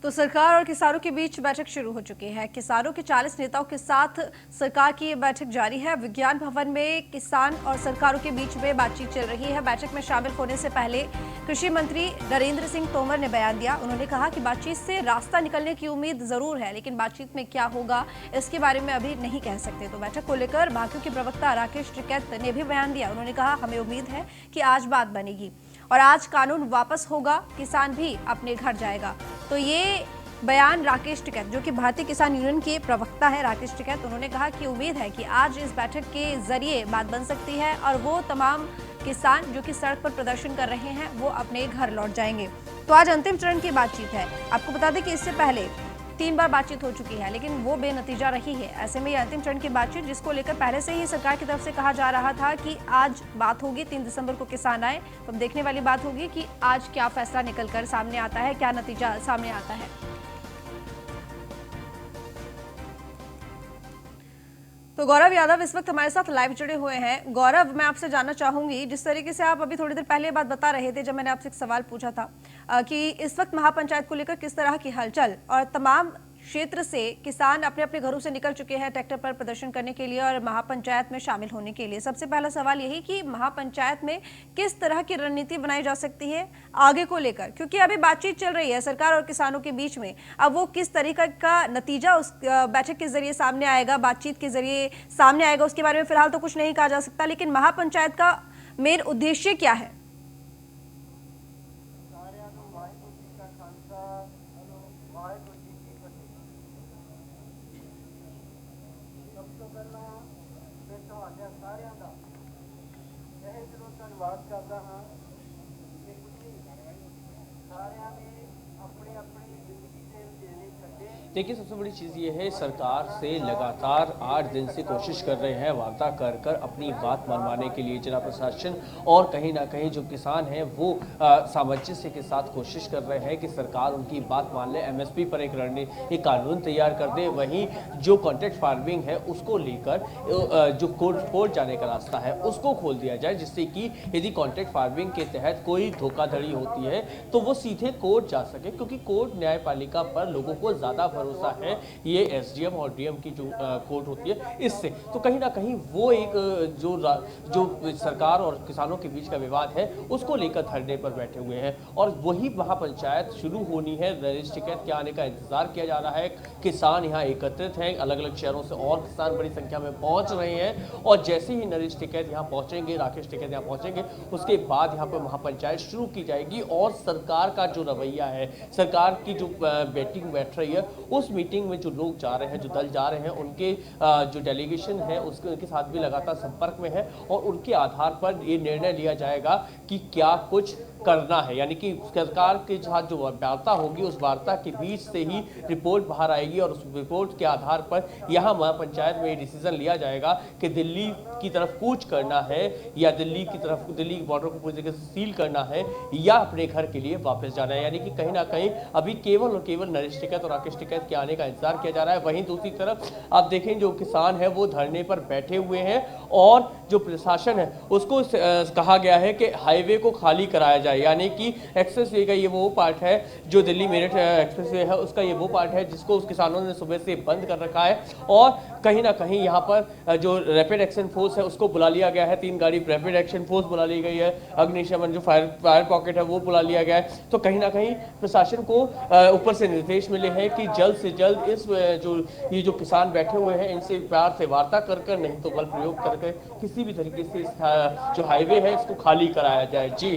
तो सरकार और किसानों के बीच बैठक शुरू हो चुकी है। किसानों के 40 नेताओं के साथ सरकार की ये बैठक जारी है। विज्ञान भवन में किसान और सरकारों के बीच में बातचीत चल रही है। बैठक में शामिल होने से पहले कृषि मंत्री नरेंद्र सिंह तोमर ने बयान दिया। उन्होंने कहा कि बातचीत से रास्ता निकलने की उम्मीद जरूर है, लेकिन बातचीत में क्या होगा इसके बारे में अभी नहीं कह सकते। तो बैठक को लेकर भाजपा के प्रवक्ता राकेश टिकैत ने भी बयान दिया। उन्होंने कहा, हमें उम्मीद है कि आज बात बनेगी और आज कानून वापस होगा, किसान भी अपने घर जाएगा। तो ये बयान राकेश टिकैत, जो कि भारतीय किसान यूनियन के प्रवक्ता है राकेश टिकैत, उन्होंने कहा कि उम्मीद है कि आज इस बैठक के जरिए बात बन सकती है और वो तमाम किसान जो कि सड़क पर प्रदर्शन कर रहे हैं वो अपने घर लौट जाएंगे। तो आज अंतिम चरण की बातचीत है। आपको बता दें कि इससे पहले 3 बार बातचीत हो चुकी है, लेकिन वो बेनतीजा रही है। ऐसे में ये अंतिम चरण की बातचीत, जिसको लेकर पहले से ही सरकार की तरफ से कहा जा रहा था कि आज बात होगी, 3 दिसंबर को किसान आए, तो अब देखने वाली बात होगी कि आज क्या फैसला निकलकर सामने आता है, क्या नतीजा सामने आता है। तो गौरव यादव इस वक्त हमारे साथ लाइव जुड़े हुए हैं। गौरव, मैं आपसे जानना चाहूंगी, जिस तरीके से आप अभी थोड़ी देर पहले बात बता रहे थे, जब मैंने आपसे एक सवाल पूछा था कि इस वक्त महापंचायत को लेकर किस तरह की हलचल, और तमाम क्षेत्र से किसान अपने अपने घरों से निकल चुके हैं ट्रैक्टर पर प्रदर्शन करने के लिए और महापंचायत में शामिल होने के लिए। सबसे पहला सवाल यही कि महापंचायत में किस तरह की रणनीति बनाई जा सकती है आगे को लेकर, क्योंकि अभी बातचीत चल रही है सरकार और किसानों के बीच में। अब वो किस तरीके का नतीजा उस बैठक के जरिए सामने आएगा, बातचीत के जरिए सामने आएगा, उसके बारे में फिलहाल तो कुछ नहीं कहा जा सकता, लेकिन महापंचायत का मेन उद्देश्य क्या है? धन्यवाद करता हाँ कि ਤੁਸੀਂ ਸਾਰਿਆਂ ਨੇ अपनी अपनी जिंदगी से जेले छड्डे। देखिए, सबसे बड़ी चीज़ ये है, सरकार से लगातार 8 दिन से कोशिश कर रहे हैं वार्ता कर कर अपनी बात मनवाने के लिए जिला प्रशासन, और कहीं ना कहीं जो किसान हैं वो सामंजस्य के साथ कोशिश कर रहे हैं कि सरकार उनकी बात मान ले, एमएसपी पर एक कानून तैयार कर दे। वहीं जो कॉन्ट्रैक्ट फार्मिंग है उसको लेकर जो कोर्ट जाने का रास्ता है उसको खोल दिया जाए, जिससे कि यदि कॉन्ट्रैक्ट फार्मिंग के तहत कोई धोखाधड़ी होती है तो वो सीधे कोर्ट जा सके, क्योंकि कोर्ट न्यायपालिका पर लोगों को ज़्यादा भरोसा है ये एसडीएम और डीएम की जो कोर्ट होती है इससे। तो कहीं ना कहीं वो एक जो सरकार और किसानों के बीच का विवाद है उसको लेकर धरने पर बैठे हुए हैं, और वही महापंचायत शुरू होनी है। नरेश टिकैत के आने का इंतजार किया जा रहा है। किसान यहाँ एकत्रित हैं, अलग अलग शहरों से और किसान बड़ी संख्या में पहुंच रहे हैं, और जैसे ही नरेश टिकैत यहाँ पहुंचेंगे, राकेश टिकैत यहाँ पहुंचेंगे, उसके बाद यहाँ पर महापंचायत शुरू की जाएगी। और सरकार का जो रवैया है, सरकार की जो मीटिंग बैठ रही है, उस मीटिंग में जो लोग जा रहे हैं, जो दल जा रहे हैं, उनके जो डेलीगेशन है उनके साथ भी लगातार संपर्क में है, और उनके आधार पर ये निर्णय लिया जाएगा कि क्या कुछ करना है। यानी कि सरकार के साथ जो वार्ता होगी, उस वार्ता के बीच से ही रिपोर्ट बाहर आएगी, और उस रिपोर्ट के आधार पर यहाँ महापंचायत में डिसीजन लिया जाएगा कि दिल्ली की तरफ कूच करना है, या दिल्ली की बॉर्डर को पूरी तरीके से सील करना है, या अपने घर के लिए वापस जाना है। यानी कि कहीं ना कहीं अभी केवल और केवल नरेश टिकैत और राकेश टिकैत के आने का इंतजार किया जा रहा है। वहीं दूसरी तरफ आप देखें, जो किसान है वो धरने पर बैठे हुए हैं, और जो प्रशासन है उसको कहा गया है कि हाईवे को खाली कराया जाए। यानी कि एक्सप्रेसवे का ये वो पार्ट है, जो दिल्ली मेरठ एक्सप्रेसवे है उसका ये वो पार्ट है जिसको उस किसानों ने सुबह से बंद कर रखा है, और कहीं ना कहीं यहाँ पर जो रैपिड एक्शन फोर्स है उसको बुला लिया गया है। 3 गाड़ी रैपिड एक्शन फोर्स बुला ली गई है, अग्निशमन जो फायर पॉकेट है वो बुला लिया गया है। तो कहीं ना कहीं प्रशासन को ऊपर से निर्देश मिले हैं कि जल्द से जल्द ये जो किसान बैठे हुए हैं इनसे प्यार से वार्ता कर नहीं तो बल प्रयोग करके किसी भी तरीके से जो हाईवे है इसको खाली कराया जाए। जी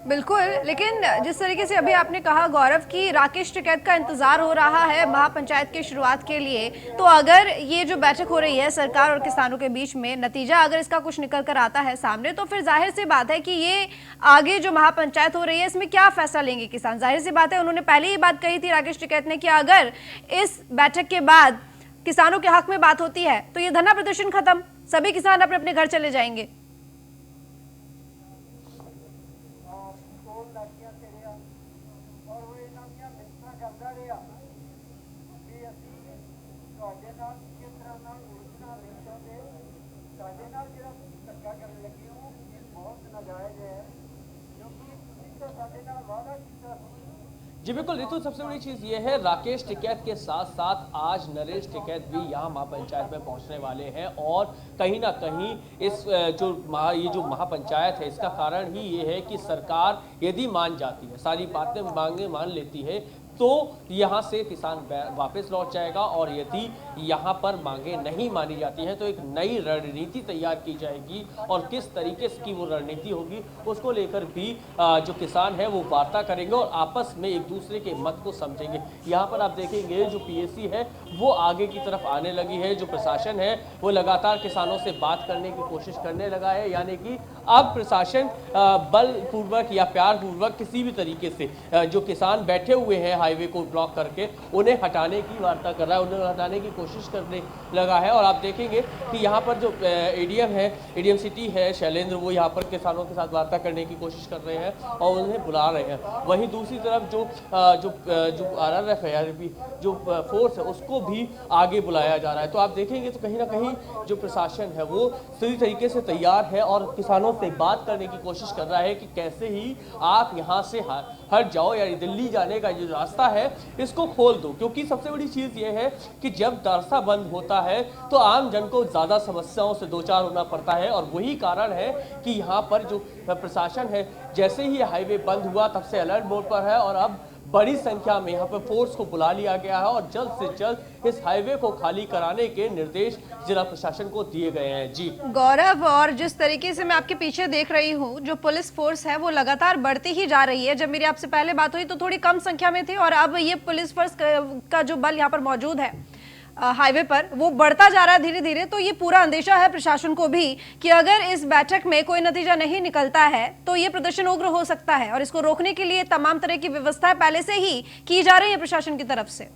बिल्कुल, लेकिन जिस तरीके से अभी आपने कहा गौरव कि राकेश टिकैत का इंतजार हो रहा है महापंचायत की शुरुआत के लिए, तो अगर ये जो बैठक हो रही है सरकार और किसानों के बीच में, नतीजा अगर इसका कुछ निकल कर आता है सामने, तो फिर जाहिर सी बात है कि ये आगे जो महापंचायत हो रही है इसमें क्या फैसला लेंगे किसान। जाहिर सी बात है, उन्होंने पहले ही बात कही थी राकेश टिकैत ने कि अगर इस बैठक के बाद किसानों के हक में बात होती है तो ये धरना प्रदर्शन खत्म, सभी किसान अपने अपने घर चले जाएंगे। जी बिल्कुल रितु, सबसे बड़ी चीज़ ये है राकेश टिकैत के साथ साथ आज नरेश टिकैत भी यहाँ महापंचायत में पहुँचने वाले हैं और कहीं ना कहीं इस ये जो महापंचायत है इसका कारण ही ये है कि सरकार यदि मान जाती है, सारी बातें मांगे मान लेती है, तो यहाँ से किसान वापस लौट जाएगा और यदि यहाँ पर मांगे नहीं मानी जाती हैं तो एक नई रणनीति तैयार की जाएगी और किस तरीके की वो रणनीति होगी उसको लेकर भी जो किसान है वो वार्ता करेंगे और आपस में एक दूसरे के मत को समझेंगे। यहाँ पर आप देखेंगे जो पीएसी है वो आगे की तरफ आने लगी है, जो प्रशासन है वो लगातार किसानों से बात करने की कोशिश करने लगा है, यानी कि अब प्रशासन बलपूर्वक या प्यारपूर्वक किसी भी तरीके से जो किसान बैठे हुए हैं हाईवे को ब्लॉक करके उन्हें हटाने की वार्ता कर रहा है, उन्हें हटाने की कोशिश करने लगा है। और आप देखेंगे कि यहाँ पर जो एडीएम है, एडीएम सिटी है शैलेंद्र, वो यहाँ पर किसानों के साथ वार्ता करने की कोशिश कर रहे हैं और उन्हें बुला रहे हैं। वहीं दूसरी तरफ जो आरआरएफ है यानी जो फोर्स है उसको भी आगे बुलाया जा रहा है। तो आप देखेंगे तो कहीं ना कहीं जो प्रशासन है वो सही तरीके से तैयार है और किसानों से बात करने की कोशिश कर रहा है कि कैसे ही आप यहाँ से हट जाओ, यानी दिल्ली जाने का जो रास्ता है इसको खोल दो। क्योंकि सबसे बड़ी चीज ये है कि जब रास्ता बंद होता है तो आम जन को ज्यादा समस्याओं से दो चार होना पड़ता है और वही कारण है कि यहाँ पर जो प्रशासन है जैसे ही हाईवे बंद हुआ तब से अलर्ट मोड पर है और अब बड़ी संख्या में यहाँ पर फोर्स को बुला लिया गया है और जल्द से जल्द इस हाईवे को खाली कराने के निर्देश जिला प्रशासन को दिए गए हैं। जी गौरव, और जिस तरीके से मैं आपके पीछे देख रही हूँ जो पुलिस फोर्स है वो लगातार बढ़ती ही जा रही है। जब मेरी आपसे पहले बात हुई तो थोड़ी कम संख्या में थी और अब ये पुलिस फोर्स का जो बल यहाँ पर मौजूद है हाईवे पर वो बढ़ता जा रहा है धीरे धीरे। तो ये पूरा अंदेशा है प्रशासन को भी कि अगर इस बैठक में कोई नतीजा नहीं निकलता है तो ये प्रदर्शन उग्र हो सकता है और इसको रोकने के लिए तमाम तरह की व्यवस्थाएं पहले से ही की जा रही है प्रशासन की तरफ से।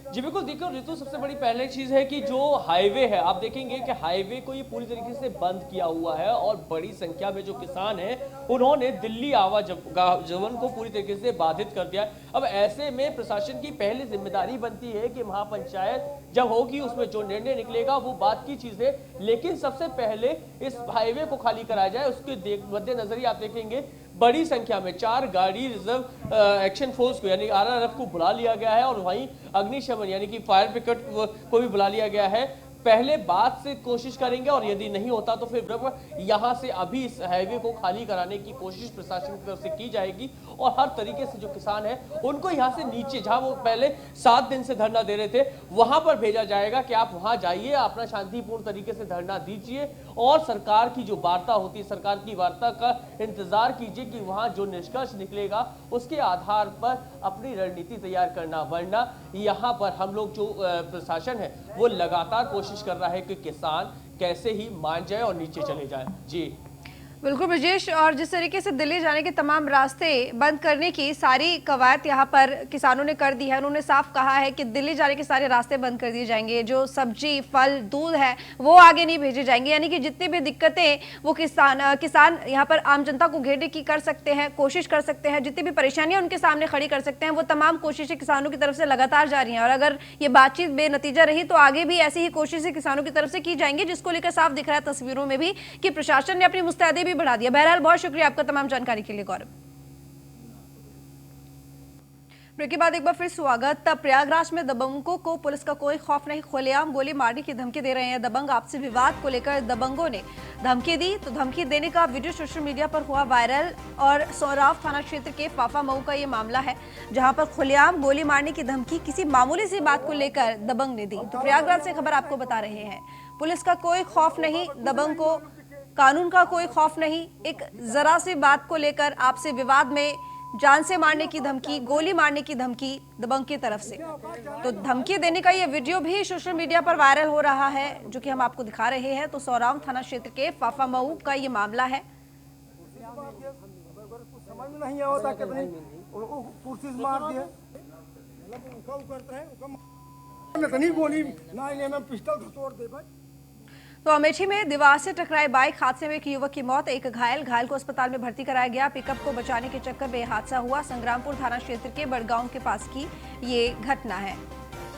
जी बिल्कुल, देखो रितु, सबसे बड़ी पहले चीज है कि जो हाईवे है आप देखेंगे कि हाईवे को ये पूरी तरीके से बंद किया हुआ है और बड़ी संख्या में जो किसान हैं उन्होंने दिल्ली आवागमन को पूरी तरीके से बाधित कर दिया है। अब ऐसे में प्रशासन की पहली जिम्मेदारी बनती है कि महापंचायत जब होगी उसमें जो निर्णय निकलेगा वो बात की चीज है, लेकिन सबसे पहले इस हाईवे को खाली कराया जाए। उसके मद्देनजर ही आप देखेंगे बड़ी संख्या में 4 गाड़ी रिजर्व एक्शन फोर्स को यानी आरआरएफ को बुला लिया गया है और वहीं अग्निशमन यानी कि फायर ब्रिगेड को भी बुला लिया गया है। पहले बात से कोशिश करेंगे और यदि नहीं होता तो फिर यहाँ से अभी इस हाईवे को खाली कराने की कोशिश प्रशासन की तरफ से की जाएगी और हर तरीके से जो किसान है उनको यहाँ से नीचे जहाँ वो पहले 7 दिन से धरना दे रहे थे वहां पर भेजा जाएगा कि आप वहां जाइए, अपना शांतिपूर्ण तरीके से धरना दीजिए और सरकार की जो वार्ता होती है सरकार की वार्ता का इंतजार कीजिए कि वहां जो निष्कर्ष निकलेगा उसके आधार पर अपनी रणनीति तैयार करना। वरना यहाँ पर हम लोग जो प्रशासन है वो लगातार कोशिश कर रहा है कि किसान कैसे ही मान जाए और नीचे चले जाए। जी बिल्कुल ब्रजेश, और जिस तरीके से दिल्ली जाने के तमाम रास्ते बंद करने की सारी कवायद यहाँ पर किसानों ने कर दी है। उन्होंने साफ कहा है कि दिल्ली जाने के सारे रास्ते बंद कर दिए जाएंगे, जो सब्जी फल दूध है वो आगे नहीं भेजे जाएंगे, यानी कि जितनी भी दिक्कतें वो किसान यहाँ पर आम जनता को घेरने की कर सकते हैं, कोशिश कर सकते हैं, जितनी भी परेशानियां उनके सामने खड़ी कर सकते हैं वो तमाम कोशिशें किसानों की तरफ से लगातार जारी हैं। और अगर ये बातचीत बेनतीजा रही तो आगे भी ऐसी ही कोशिशें किसानों की तरफ से की जाएंगी, जिसको लेकर साफ दिख रहा है तस्वीरों में भी कि प्रशासन ने अपनी मुस्तैदी भी बढ़ा दिया। बहरहाल बहुत शुक्रिया आपका तमाम जानकारी के लिए गौरव। ब्रेक के बाद एक बार फिर स्वागत। प्रयागराज में दबंगों को पुलिस का कोई खौफ नहीं, खुलेआम गोली मारने की धमकी दे रहे हैं दबंग। आपसी विवाद को लेकर दबंगों ने धमकी दी तो धमकी देने का वीडियो सोशल मीडिया पर हुआ वायरल और सोराव थाना क्षेत्र के फाफा मऊ का ये मामला है, जहां पर खुलेआम गोली मारने की धमकी किसी मामूली सी बात को लेकर दबंग ने दी। तो प्रयागराज से खबर आपको बता रहे हैं, पुलिस का कोई खौफ नहीं, दबंग को कानून का कोई खौफ नहीं। एक जरा सी बात को लेकर आपसे विवाद में जान से मारने की धमकी, गोली मारने की धमकी दबंग की तरफ से। तो धमकी देने का ये वीडियो भी सोशल मीडिया पर वायरल हो रहा है, जो कि हम आपको दिखा रहे हैं। तो सोराव थाना क्षेत्र के फाफा मऊ का ये मामला है। समझ में नहीं आता कितनी कुर्सी से मार दिए, इतनी गोली ना, इन्हें पिस्टल तोड़ दे भाई। तो अमेठी में दीवार से टकराई बाइक हादसे में एक युवक की मौत, एक घायल को अस्पताल में भर्ती कराया गया। पिकअप को बचाने के चक्कर में यह हादसा हुआ। संग्रामपुर थाना क्षेत्र के बड़गांव के पास की ये घटना है।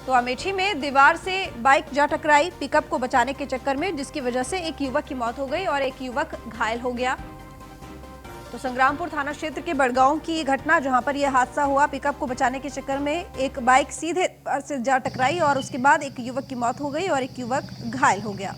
तो अमेठी में दीवार से बाइक जा टकराई पिकअप को बचाने के चक्कर में, जिसकी वजह से एक युवक की मौत हो गई और एक युवक घायल हो गया। तो संग्रामपुर थाना क्षेत्र के बड़गांव की घटना, जहां पर यह हादसा हुआ। पिकअप को बचाने के चक्कर में एक बाइक सीधे से जा टकराई और उसके बाद एक युवक की मौत हो गई और एक युवक घायल हो गया।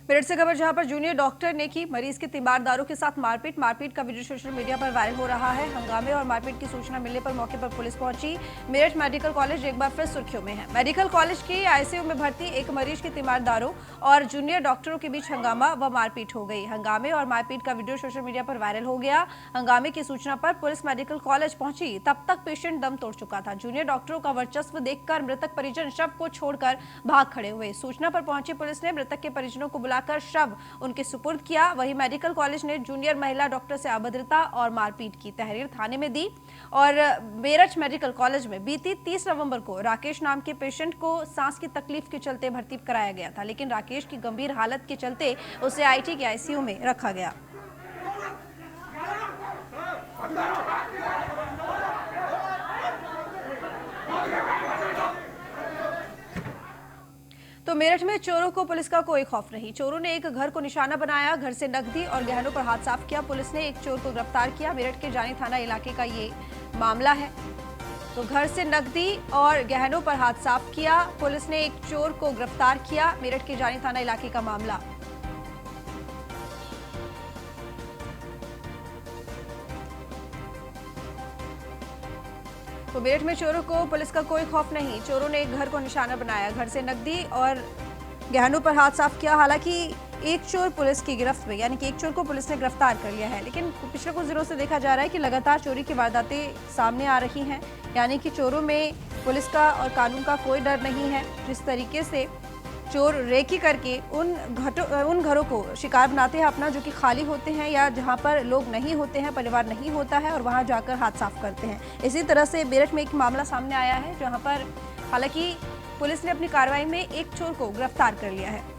मेरठ से खबर, जहां पर जूनियर डॉक्टर ने की मरीज के तीमारदारों के साथ मारपीट का वीडियो सोशल मीडिया पर वायरल हो रहा है। हंगामे और मारपीट की सूचना मिलने पर मौके पर पुलिस पहुंची। मेरठ मेडिकल कॉलेज एक बार फिर सुर्खियों में है। मेडिकल कॉलेज की आईसीयू में भर्ती एक मरीज के तीमारदारों और जूनियर डॉक्टरों के बीच हंगामा व मारपीट हो गई। हंगामे और मारपीट का वीडियो सोशल मीडिया पर वायरल हो गया। हंगामे की सूचना पर पुलिस मेडिकल कॉलेज पहुंची, तब तक पेशेंट दम तोड़ चुका था। जूनियर डॉक्टरों का वर्चस्व देखकर मृतक परिजन शव को छोड़कर भाग खड़े हुए। सूचना पर पहुंची पुलिस ने मृतक के परिजनों को बुलाकर शव उनके सुपुर्द किया। वहीं मेडिकल कॉलेज ने जूनियर महिला डॉक्टर से अभद्रता और मारपीट की तहरीर थाने में दी। और मेरठ मेडिकल कॉलेज में बीती 30 नवंबर को राकेश नाम के पेशेंट को सांस की तकलीफ के चलते भर्ती कराया गया था, लेकिन राकेश की गंभीर हालत के चलते उसे आईटी के आईसीयू में रखा गया। तो मेरठ में चोरों को पुलिस का कोई खौफ नहीं। चोरों ने एक घर को निशाना बनाया, घर से नकदी और गहनों पर हाथ साफ किया। पुलिस ने एक चोर को गिरफ्तार किया। मेरठ के जानी थाना इलाके का ये मामला है। तो घर से नकदी और गहनों पर हाथ साफ किया, पुलिस ने एक चोर को गिरफ्तार किया। मेरठ के जानी थाना इलाके का मामला। तो मेरठ में चोरों को पुलिस का कोई खौफ नहीं। चोरों ने एक घर को निशाना बनाया, घर से नकदी और गहनों पर हाथ साफ किया। हालांकि एक चोर पुलिस की गिरफ्त में, यानी कि एक चोर को पुलिस ने गिरफ्तार कर लिया है, लेकिन पिछले कुछ दिनों से देखा जा रहा है कि लगातार चोरी की वारदातें सामने आ रही हैं। यानी कि चोरों में पुलिस का और कानून का कोई डर नहीं है। जिस तरीके से चोर रेकी करके उन घरों को शिकार बनाते हैं अपना, जो कि खाली होते हैं या जहां पर लोग नहीं होते हैं, परिवार नहीं होता है, और वहां जाकर हाथ साफ करते हैं। इसी तरह से मेरठ में एक मामला सामने आया है, जहां पर हालांकि पुलिस ने अपनी कार्रवाई में एक चोर को गिरफ्तार कर लिया है।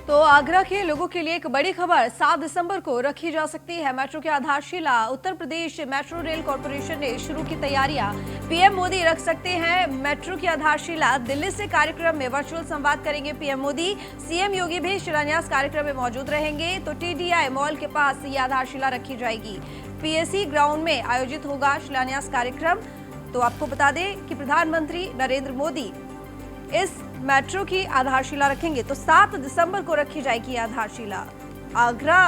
तो आगरा के लोगों के लिए एक बड़ी खबर, 7 दिसंबर को रखी जा सकती है मेट्रो की आधारशिला। Uttar Pradesh metro rail corporation ने शुरू की तैयारियां। पीएम मोदी रख सकते हैं मेट्रो की आधारशिला। दिल्ली से कार्यक्रम में वर्चुअल संवाद करेंगे पीएम मोदी। सीएम योगी भी शिलान्यास कार्यक्रम में मौजूद रहेंगे। तो टीडीआई मॉल के पास ये आधारशिला रखी जाएगी। पीएसी ग्राउंड में आयोजित होगा शिलान्यास कार्यक्रम। तो आपको बता दें कि प्रधानमंत्री नरेंद्र मोदी इस मेट्रो की आधारशिला रखेंगे। तो 7 दिसंबर को रखी जाएगी आधारशिला। आगरा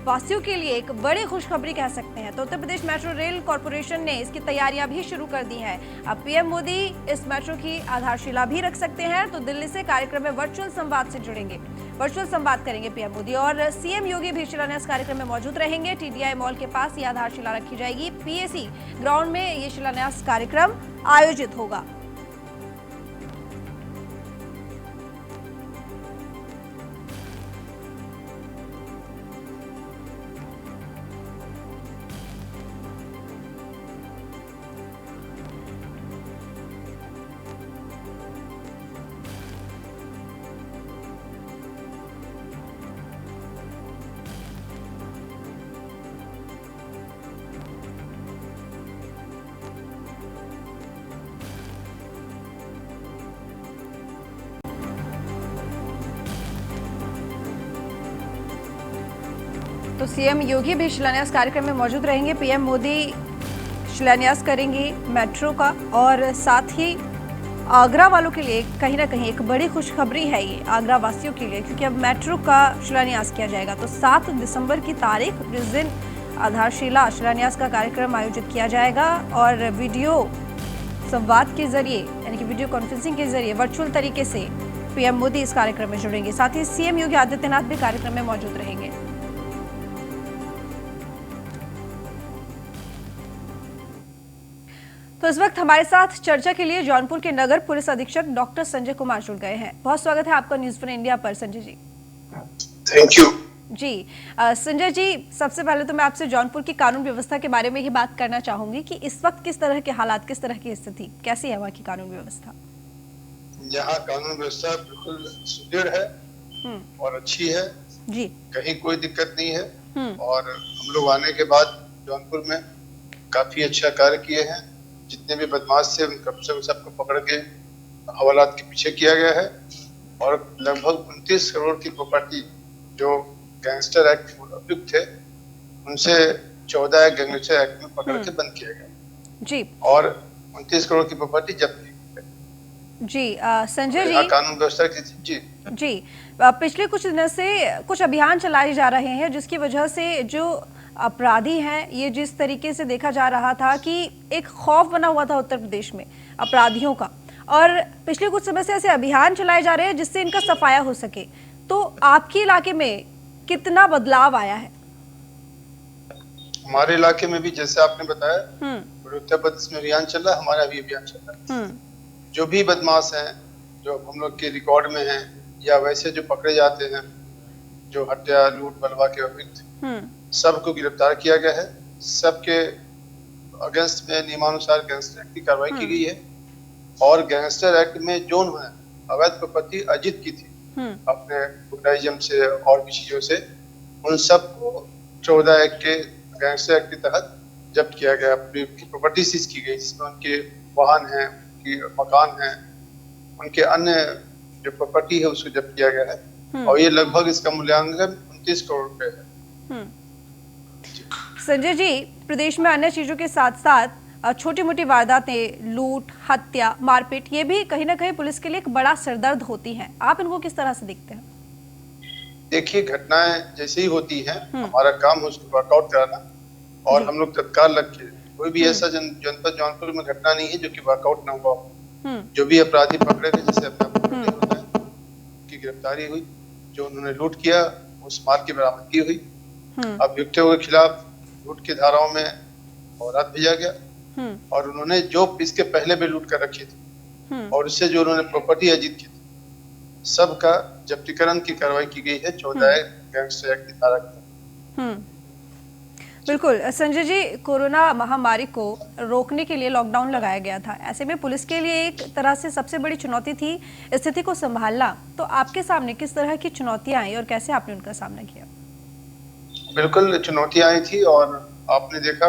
वासियों के लिए एक बड़ी खुशखबरी कह सकते हैं। तो Uttar Pradesh metro rail corporation ने इसकी तैयारियां भी शुरू कर दी हैं। अब पीएम मोदी इस मेट्रो की आधारशिला भी रख सकते हैं। तो दिल्ली से कार्यक्रम में वर्चुअल संवाद से जुड़ेंगे, वर्चुअल संवाद करेंगे पीएम मोदी। और सीएम योगी भी शिलान्यास कार्यक्रम में मौजूद रहेंगे। टीडीआई मॉल के पास ये आधारशिला रखी जाएगी। पीएसी ग्राउंड में ये शिलान्यास कार्यक्रम आयोजित होगा। तो सीएम योगी भी शिलान्यास कार्यक्रम में मौजूद रहेंगे। पीएम मोदी शिलान्यास करेंगे मेट्रो का, और साथ ही आगरा वालों के लिए कहीं ना कहीं एक बड़ी खुशखबरी है ये आगरा वासियों के लिए, क्योंकि अब मेट्रो का शिलान्यास किया जाएगा। तो 7 दिसंबर की तारीख, जिस दिन आधारशिला शिलान्यास का कार्यक्रम आयोजित किया जाएगा और वीडियो संवाद के जरिए, यानी कि वीडियो कॉन्फ्रेंसिंग के जरिए वर्चुअल तरीके से पीएम मोदी इस कार्यक्रम में जुड़ेंगे। साथ ही सीएम योगी आदित्यनाथ भी कार्यक्रम में मौजूद रहेंगे। तो इस वक्त हमारे साथ चर्चा के लिए जौनपुर के नगर पुलिस अधीक्षक डॉक्टर संजय कुमार जुड़ गए हैं। बहुत स्वागत है आपका न्यूज़ 4 इंडिया पर संजय जी। थैंक यू जी। संजय जी, सबसे पहले तो मैं आपसे जौनपुर की कानून व्यवस्था के बारे में ही बात करना चाहूंगी कि इस वक्त किस तरह के हालात, किस तरह की स्थिति, कैसी है वहाँ की कानून व्यवस्था? यहाँ कानून व्यवस्था बिल्कुल सुदृढ़ है और अच्छी है जी। कहीं कोई दिक्कत नहीं है। और हम लोग आने के बाद जौनपुर में काफी अच्छा कार्य किए हैं। जितने भी बदमाश थे उन सबको पकड़ के हवालात के पीछे किया गया है और लगभग 29 करोड़ की प्रॉपर्टी जो गैंगस्टर एक्ट में अभियुक्त थे उनसे 14 गैंगस्टर एक्ट में पकड़ के बंद किया गया जी, और 29 करोड़ की प्रॉपर्टी जब्त की जी। संजय जी, कानून व्यवस्था की जी पिछले कुछ दिनों से कुछ अभियान चलाए जा रहे हैं जिसकी वजह से जो अपराधी हैं, ये जिस तरीके से देखा जा रहा था कि एक खौफ बना हुआ था उत्तर प्रदेश में अपराधियों का, और पिछले कुछ समय से ऐसे अभियान चलाए जा रहे हैं जिससे इनका सफाया हो सके। तो आपके इलाके में कितना बदलाव आया है? हमारे इलाके में भी जैसे आपने बताया उत्तर प्रदेश में अभियान चल रहा है, हमारा भी अभियान चल रहा है। जो भी बदमाश हैं जो हम लोग के रिकॉर्ड में हैं या वैसे जो पकड़े जाते हैं जो हत्या लूट बलवा के अभियुक्त, सबको गिरफ्तार किया गया है। सबके अगेंस्ट में नियमानुसार गैंगस्टर एक्ट की कार्रवाई की गई है और गैंगस्टर एक्ट में जो उन्होंने अवैध प्रॉपर्टी अर्जित की थी अपने गुंडाइज्म से और भी चीजों से, उन सबको 14 एक्ट के गैंगस्टर एक्ट के तहत जब्त किया गया। प्रॉपर्टी सीज की गई जिसमें उनके वाहन हैं, उनकी मकान हैं, उनके अन्य जो प्रॉपर्टी है उसको जब्त किया गया है और ये लगभग इसका मूल्यांकन 29 करोड़ रुपए है। संजय जी, प्रदेश में अन्य चीजों के साथ साथ छोटी मोटी वारदातें, लूट, हत्या, मारपीट, ये भी कहीं ना कहीं पुलिस के लिए एक बड़ा सिरदर्द होती हैं। आप इनको किस तरह से देखते हैं? देखिए, घटनाएं जैसे ही होती हैं हमारा काम है उसको वर्कआउट कराना और हम लोग तत्काल लग के, कोई भी ऐसा जनपद जौनपुर में घटना नहीं है जो कि वर्कआउट ना हुआ। जो भी अपराधी पकड़े थे, जैसे अपना की गिरफ्तारी हुई, जो उन्होंने लूट किया उस माल की बरामदगी हुई। अभियुक्तों के खिलाफ लूट की धाराओं में औरात भेजा गया और उन्होंने जो इसके पहले भी लूट कर रखी थी और उससे जो उन्होंने प्रॉपर्टी अर्जित की थी, सबका जब्तीकरण की कार्रवाई की गई है 14 गैंगस्टर एक्ट की धारा के। बिल्कुल संजय जी, कोरोना महामारी को रोकने के लिए लॉकडाउन लगाया गया था। ऐसे में पुलिस के लिए एक तरह से सबसे बड़ी चुनौती थी स्थिति को संभालना। तो आपके सामने किस तरह की चुनौतियां आई और कैसे आपने उनका सामना किया? बिल्कुल चुनौतियां आई थी और आपने देखा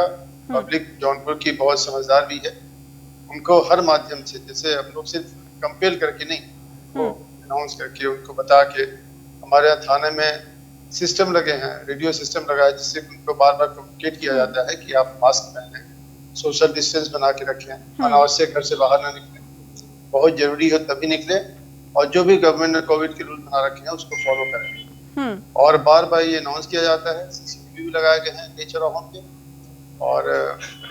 पब्लिक जौनपुर की बहुत समझदार भी है। उनको हर माध्यम से, जैसे हम लोग सिर्फ कंपेल करके नहीं, वो अनाउंस करके उनको बता के, हमारे यहाँ थाने में सिस्टम लगे हैं, रेडियो सिस्टम लगा है जिससे उनको बार बार कम्युनिकेट किया जाता है कि आप मास्क पहनें, सोशल डिस्टेंस बना के रखें, अनावश्यक घर से बाहर ना निकलें, बहुत जरूरी हो तभी निकले और जो भी गवर्नमेंट ने कोविड के रूल बना रखे हैं उसको फॉलो करें। और बार बार ये अनाउंस किया जाता है। सीसीटीवी भी लगाए गए हैं कई चौराहों पे और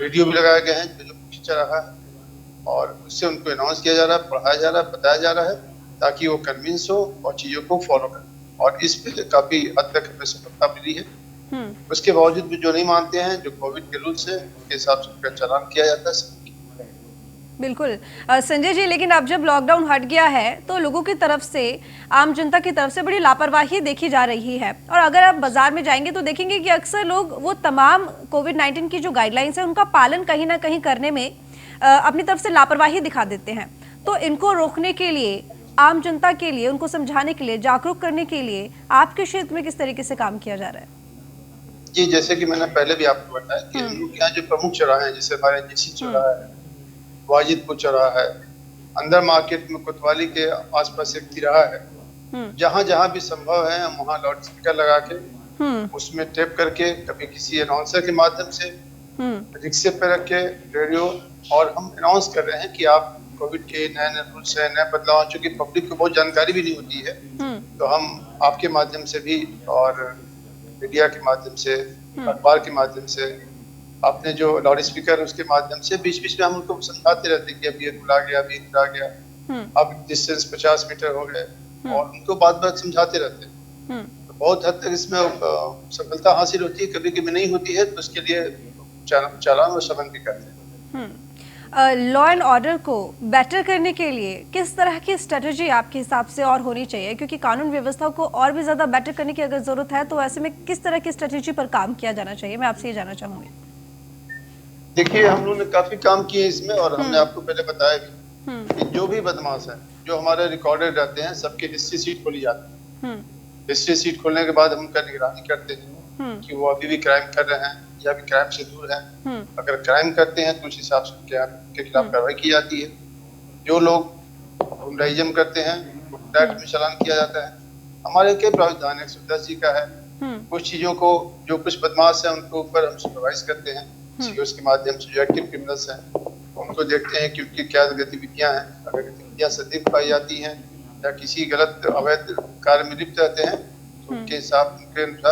रेडियो भी लगाए गए हैं जो मुख्य चौराहा है और उससे उनको अनाउंस किया जा रहा है, पढ़ाया जा रहा है, बताया जा रहा है ताकि वो कन्विंस हो और चीजों को फॉलो करें और इस पे काफी हद तक हमें सफलता मिली है। उसके बावजूद भी जो नहीं मानते हैं, जो कोविड के रूल से, उनके हिसाब से उनका चालान किया जाता है। बिल्कुल संजय जी, लेकिन अब जब लॉकडाउन हट गया है तो लोगों की तरफ से, आम जनता की तरफ से बड़ी लापरवाही देखी जा रही है और अगर आप बाजार में जाएंगे तो देखेंगे कि अक्सर लोग वो तमाम कोविड-19 की जो गाइडलाइंस है उनका पालन कहीं ना कहीं करने में अपनी तरफ से लापरवाही दिखा देते हैं। तो इनको रोकने के लिए, आम जनता के लिए, उनको समझाने के लिए, जागरूक करने के लिए आपके क्षेत्र में किस तरीके से काम किया जा रहा है? जी, जैसे कि मैंने पहले भी आपको बताया कि यहाँ जो प्रमुख चौराहे हैं, जैसे हमारे जेसी चौराहा है, वाजिदपुर चौराहा है, अंदर मार्केट में कोतवाली के आसपास एक तिराहा है, जहाँ जहाँ भी संभव है हम वहाँ लाउड स्पीकर लगा के उसमें टेप करके, कभी किसी अनाउंसर के माध्यम से, रिक्शे पे रख के, रेडियो, और हम अनाउंस कर रहे हैं कि आप कोविड के नए नए रूल्स है, नए बदलाव, चूंकि पब्लिक को बहुत जानकारी भी नहीं होती है, तो हम आपके माध्यम से भी और मीडिया के माध्यम से, अखबार के माध्यम से, अपने जो लाउड स्पीकर उसके माध्यम से बीच बीच में हम उनको समझाते रहते हैं कि अब ये रूल आ गया, अभी ये रूल आ गया, अब डिस्टेंस 50 मीटर हो गए, और उनको बात बात समझाते रहते हैं। तो बहुत हद तक इसमें सफलता हासिल होती है, कभी कभी नहीं होती है, तो उसके लिए चालान और समन भी करते हैं। लॉ एंड ऑर्डर को बेटर करने के लिए किस तरह की स्ट्रेटजी आपके हिसाब से और होनी चाहिए, क्योंकि कानून व्यवस्था को और भी ज्यादा बेटर करने की अगर जरूरत है तो ऐसे में किस तरह की स्ट्रेटजी पर काम किया जाना चाहिए, मैं आपसे ये जानना चाहूंगी। देखिए, हम लोगों ने काफी काम किए इसमें, और हमने आपको पहले बताया भी कि जो भी बदमाश है, जो हमारे रिकॉर्डेड रहते हैं, सबके हिस्ट्री शीट खोली जाती है। हिस्ट्री शीट खोलने के बाद हम उनका निगरानी करते हैं कि वो अभी भी क्राइम कर रहे हैं या भी क्राइम से दूर है। अगर क्राइम करते हैं तो उस हिसाब से उनके खिलाफ कार्रवाई की जाती है। जो लोग गुंडाइज्म करते हैं, डायरेक्ट में चालान किया जाता है। हमारे कई प्रावधान है, 110 जी का है। कुछ चीजों को, जो कुछ बदमाश है उनके ऊपर हम सुपरवाइज करते हैं सीओस के माध्यम से। जो एक्टिव क्रिमिनल्स हैं उनको देखते हैं कि उनकी क्या गतिविधियां हैं। अगर गतिविधियां संदिग्ध पाई जाती हैं या किसी गलत अवैध कार्य में लिप्त रहते हैं तो उनके अनुसार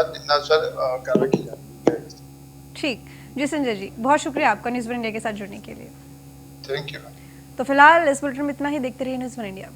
निम्नानुसार कार्रवाई की जाती है। ठीक जी, संजय जी बहुत शुक्रिया आपका न्यूज़ वन इंडिया के साथ जुड़ने के लिए। Thank you. तो फिलहाल इस बुलेटिन में इतना ही। देखते रहिए न्यूज़ वन इंडिया।